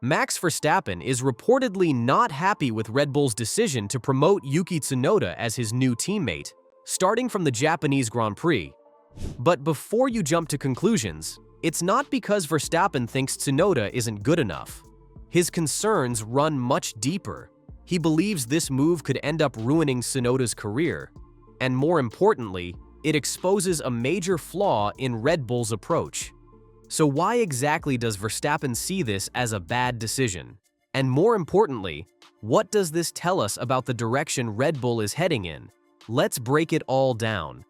Max Verstappen is reportedly not happy with Red Bull's decision to promote Yuki Tsunoda as his new teammate, starting from the Japanese Grand Prix. But before you jump to conclusions, it's not because Verstappen thinks Tsunoda isn't good enough. His concerns run much deeper. He believes this move could end up ruining Tsunoda's career, and more importantly, it exposes a major flaw in Red Bull's approach. So why exactly does Verstappen see this as a bad decision? And more importantly, what does this tell us about the direction Red Bull is heading in? Let's break it all down.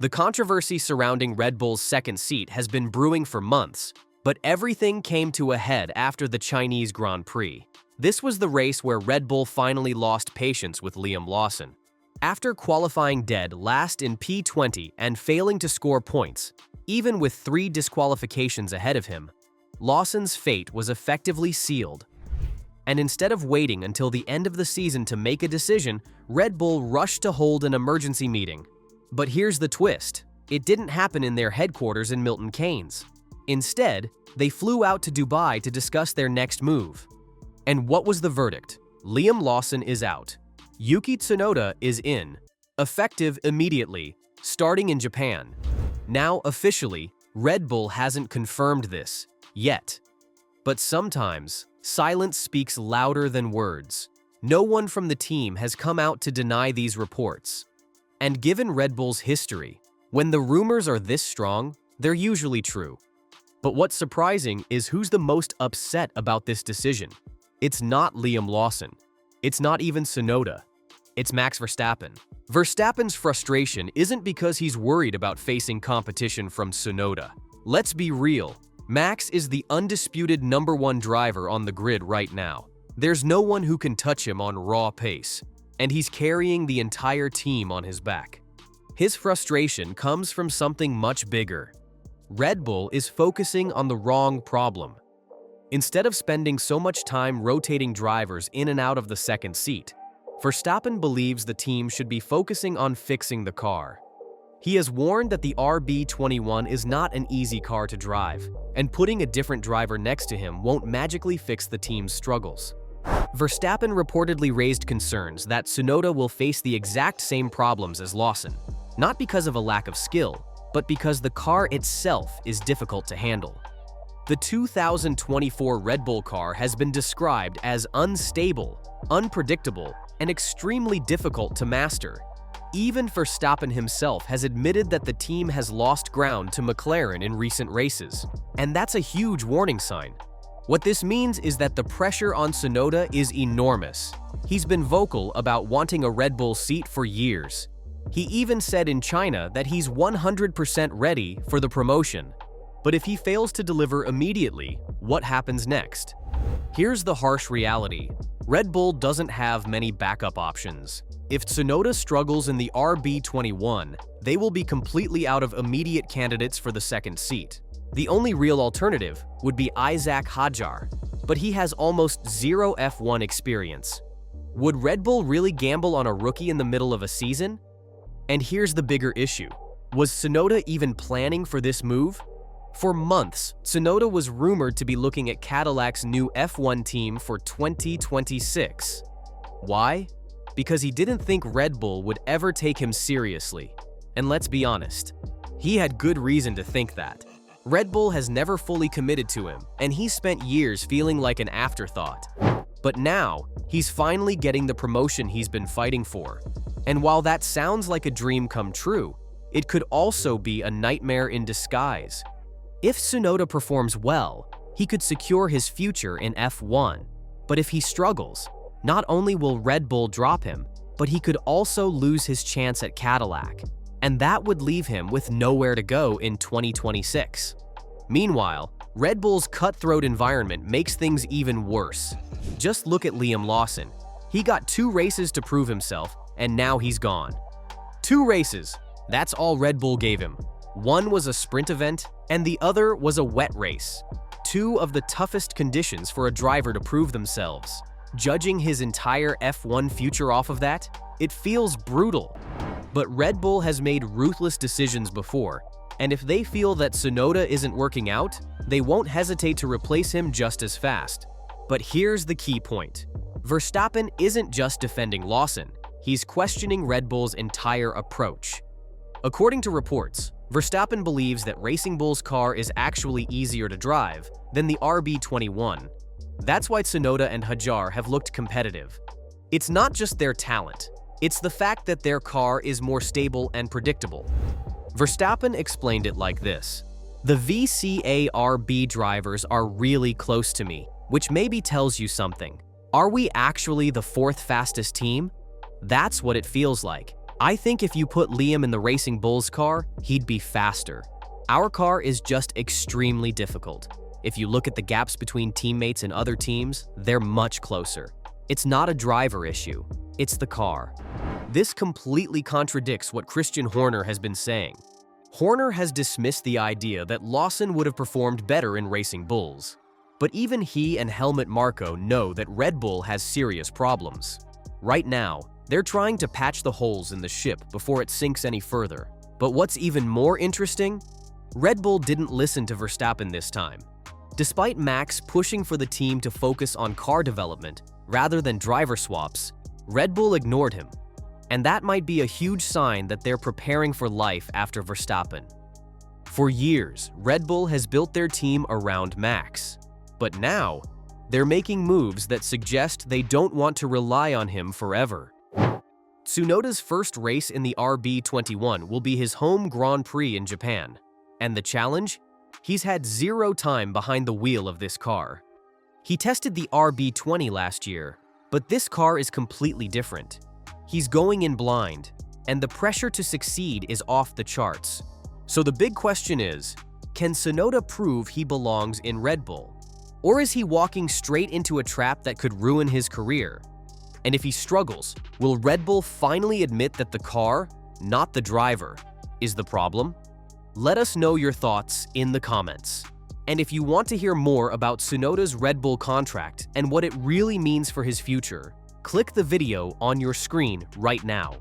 The controversy surrounding Red Bull's second seat has been brewing for months, but everything came to a head after the Chinese Grand Prix. This was the race where Red Bull finally lost patience with Liam Lawson. After qualifying dead last in P20 and failing to score points, even with 3 disqualifications ahead of him, Lawson's fate was effectively sealed. And instead of waiting until the end of the season to make a decision, Red Bull rushed to hold an emergency meeting. But here's the twist. It didn't happen in their headquarters in Milton Keynes. Instead, they flew out to Dubai to discuss their next move. And what was the verdict? Liam Lawson is out. Yuki Tsunoda is in, effective immediately, starting in Japan. Now, officially, Red Bull hasn't confirmed this, yet. But sometimes, silence speaks louder than words. No one from the team has come out to deny these reports. And given Red Bull's history, when the rumors are this strong, they're usually true. But what's surprising is who's the most upset about this decision. It's not Liam Lawson. It's not even Tsunoda. It's Max Verstappen. Verstappen's frustration isn't because he's worried about facing competition from Tsunoda. Let's be real. Max is the undisputed #1 driver on the grid right now. There's no one who can touch him on raw pace, and he's carrying the entire team on his back. His frustration comes from something much bigger. Red Bull is focusing on the wrong problem. Instead of spending so much time rotating drivers in and out of the second seat, Verstappen believes the team should be focusing on fixing the car. He has warned that the RB21 is not an easy car to drive, and putting a different driver next to him won't magically fix the team's struggles. Verstappen reportedly raised concerns that Tsunoda will face the exact same problems as Lawson, not because of a lack of skill, but because the car itself is difficult to handle. The 2024 Red Bull car has been described as unstable, unpredictable, and extremely difficult to master. Even Verstappen himself has admitted that the team has lost ground to McLaren in recent races, and that's a huge warning sign. What this means is that the pressure on Tsunoda is enormous. He's been vocal about wanting a Red Bull seat for years. He even said in China that he's 100% ready for the promotion. But if he fails to deliver immediately, what happens next? Here's the harsh reality. Red Bull doesn't have many backup options. If Tsunoda struggles in the RB21, they will be completely out of immediate candidates for the second seat. The only real alternative would be Isaac Hadjar, but he has almost zero F1 experience. Would Red Bull really gamble on a rookie in the middle of a season? And here's the bigger issue. Was Tsunoda even planning for this move? For months, Tsunoda was rumored to be looking at Cadillac's new F1 team for 2026. Why? Because he didn't think Red Bull would ever take him seriously. And let's be honest, he had good reason to think that. Red Bull has never fully committed to him, and he spent years feeling like an afterthought. But now, he's finally getting the promotion he's been fighting for. And while that sounds like a dream come true, it could also be a nightmare in disguise. If Tsunoda performs well, he could secure his future in F1. But if he struggles, not only will Red Bull drop him, but he could also lose his chance at Cadillac. And that would leave him with nowhere to go in 2026. Meanwhile, Red Bull's cutthroat environment makes things even worse. Just look at Liam Lawson. He got 2 races to prove himself, and now he's gone. 2 races. That's all Red Bull gave him. One was a sprint event, and the other was a wet race. 2 of the toughest conditions for a driver to prove themselves. Judging his entire F1 future off of that, it feels brutal. But Red Bull has made ruthless decisions before, and if they feel that Tsunoda isn't working out, they won't hesitate to replace him just as fast. But here's the key point. Verstappen isn't just defending Lawson, he's questioning Red Bull's entire approach. According to reports, Verstappen believes that Racing Bull's car is actually easier to drive than the RB21. That's why Tsunoda and Hajar have looked competitive. It's not just their talent, it's the fact that their car is more stable and predictable. Verstappen explained it like this: "The VCARB drivers are really close to me, which maybe tells you something. Are we actually the fourth fastest team? That's what it feels like. I think if you put Liam in the Racing Bull's car, he'd be faster. Our car is just extremely difficult. If you look at the gaps between teammates and other teams, they're much closer. It's not a driver issue, it's the car." This completely contradicts what Christian Horner has been saying. Horner has dismissed the idea that Lawson would have performed better in Racing Bulls. But even he and Helmut Marko know that Red Bull has serious problems. Right now, they're trying to patch the holes in the ship before it sinks any further. But what's even more interesting? Red Bull didn't listen to Verstappen this time. Despite Max pushing for the team to focus on car development rather than driver swaps, Red Bull ignored him. And that might be a huge sign that they're preparing for life after Verstappen. For years, Red Bull has built their team around Max. But now, they're making moves that suggest they don't want to rely on him forever. Tsunoda's first race in the RB21 will be his home Grand Prix in Japan. And the challenge? He's had zero time behind the wheel of this car. He tested the RB20 last year, but this car is completely different. He's going in blind, and the pressure to succeed is off the charts. So the big question is, can Tsunoda prove he belongs in Red Bull? Or is he walking straight into a trap that could ruin his career? And if he struggles, will Red Bull finally admit that the car, not the driver, is the problem? Let us know your thoughts in the comments. And if you want to hear more about Tsunoda's Red Bull contract and what it really means for his future, click the video on your screen right now.